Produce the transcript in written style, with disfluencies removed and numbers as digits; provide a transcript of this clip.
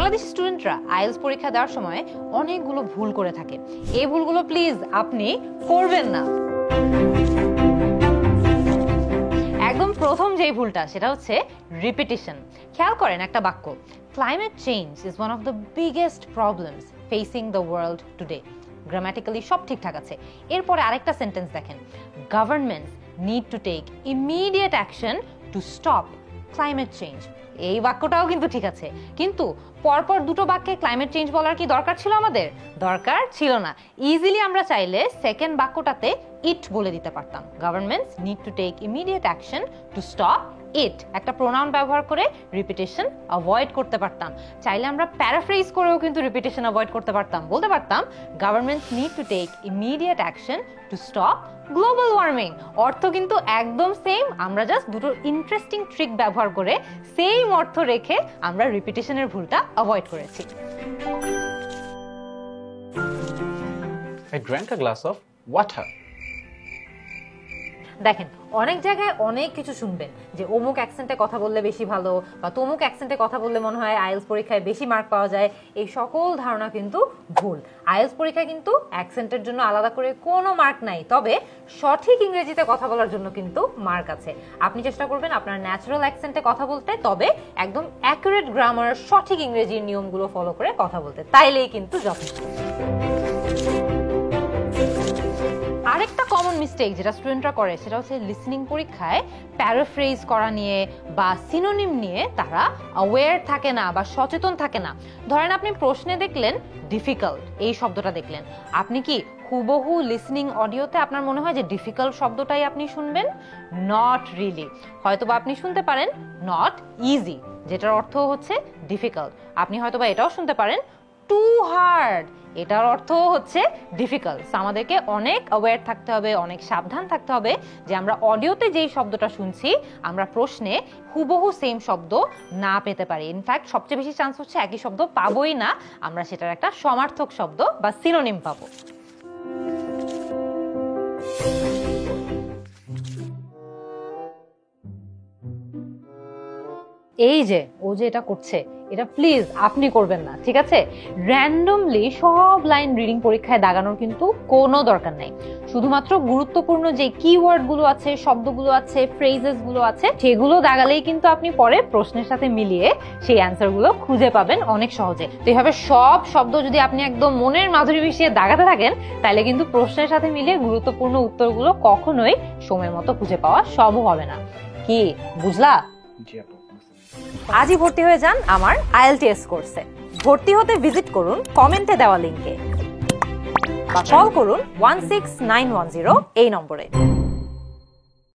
বাংলাদেশি স্টুডেন্টরা আইএলটিএস পরীক্ষা দেওয়ার সময় অনেকগুলো ভুল করে থাকে। এই ভুলগুলো প্লিজ আপনি করবেন না। একদম প্রথম যেই ভুলটা সেটা হচ্ছে রিপিটিশন। খেয়াল করেন একটা বাক্য, climate change is one of the biggest problems facing the world today. Grammatically সব ঠিকঠাক আছে। এরপরে আরেকটা সেন্টেন্স দেখেন, governments need to take immediate action to stop climate change. এই বাক্যটাও কিন্তু ঠিক আছে, কিন্তু পরপর দুটো বাক্যে ক্লাইমেট চেঞ্জ বলার কি দরকার ছিল আমাদের? দরকার ছিল না। ইজিলি আমরা চাইলে সেকেন্ড বাক্যটাতে ইট বলে দিতে পারতাম। Governments need to take immediate action to stop it, একটা প্রোনাউন ব্যবহার করে রিপিটেশন অ্যাভয়েড করতে পারতাম। চাইলে আমরা প্যারাফ্রেজ করেও কিন্তু রিপিটেশন অ্যাভয়েড করতে পারতাম। বলতে পারতাম governments need to take immediate action to stop global warming. অর্থ কিন্তু একদম সেম, আমরা জাস্ট দুটো ইন্টারেস্টিং ট্রিক ব্যবহার করে সেম অর্থ রেখে আমরা রিপিটেশনের ভুলটা অ্যাভয়েড করেছি। I drank a glass of water. দেখেন অনেক জায়গায় অনেক কিছু শুনবেন যে অমুক অ্যাকসেন্টে কথা বললে বেশি ভালো বা তমুক অ্যাকসেন্টে কথা বললে মনে হয় আইএলটিএস পরীক্ষায় বেশি মার্ক পাওয়া যায়। এই সকল ধারণা কিন্তু ভুল। আইএলটিএস পরীক্ষায় কিন্তু অ্যাকসেন্টের জন্য আলাদা করে কোনো মার্ক নাই, তবে সঠিক ইংরেজিতে কথা বলার জন্য কিন্তু মার্ক আছে। আপনি চেষ্টা করবেন আপনার ন্যাচারাল অ্যাকসেন্টে কথা বলতে, তবে একদম অ্যাকুরেট গ্রামার, সঠিক ইংরেজির নিয়মগুলো ফলো করে কথা বলতে, তাইলেই কিন্তু যথেষ্ট। আরেকটা কমন মিস্টেক যেটা স্টুডেন্টরা করে সেটা হচ্ছে লিসনিং পরীক্ষায় প্যারাফ্রেজ করা নিয়ে বা সিনোনিম নিয়ে তারা অ্যাওয়্যার থাকে না বা সচেতন থাকে না। ধরেন আপনি প্রশ্নে দেখলেন ডিফিকাল্ট, এই শব্দটা দেখলেন, আপনি কি হুবহু লিসনিং অডিওতে আপনার মনে হয় যে ডিফিকাল্ট শব্দটাই আপনি শুনবেন? Not really. হয়তোবা আপনি শুনতে পারেন নট ইজি, যেটার অর্থ হচ্ছে ডিফিকাল্ট। আপনি হয়তোবা এটাও শুনতে পারেন টু হার্ড, এটার অর্থ হচ্ছে ডিফিকাল্ট। আমাদেরকে অনেক অ্যাওয়্যার থাকতে হবে, অনেক সাবধান থাকতে হবে যে আমরা অডিওতে যেই শব্দটা শুনছি আমরা প্রশ্নে হুবহু সেম শব্দ না পেতে পারি। ইনফ্যাক্ট সবচেয়ে বেশি চান্স হচ্ছে একই শব্দ পাবোই না, আমরা সেটার একটা সমার্থক শব্দ বা সিনোনিম পাবো। এই যে ও যে এটা করছে, এটা প্লিজ আপনি করবেন না, ঠিক আছে? র্যান্ডমলি সব লাইন রিডিং পরীক্ষায় দাগানোর কিন্তু কোনো দরকার নাই। শুধুমাত্র গুরুত্বপূর্ণ যে কিওয়ার্ড গুলো আছে, শব্দগুলো আছে, ফ্রেজেস গুলো আছে, সেগুলো দাগালেই কিন্তু আপনি পরে প্রশ্নের সাথে মিলিয়ে সেই অ্যান্সার গুলো খুঁজে পাবেন অনেক সহজে। তো এইভাবে সব শব্দ যদি আপনি একদম মনের মাধুরী মিশিয়ে দাগাতে থাকেন, তাহলে কিন্তু প্রশ্নের সাথে মিলিয়ে গুরুত্বপূর্ণ উত্তরগুলো কখনোই সময় মতো খুঁজে পাওয়া সম্ভব হবে না। কি বুঝলা? আজই ভর্তি হয়ে যান আমার আইএলটিএস কোর্সে। ভর্তি হতে ভিজিট করুন কমেন্টে দেওয়া লিংকে বা কল করুন 16910 এই নম্বরে।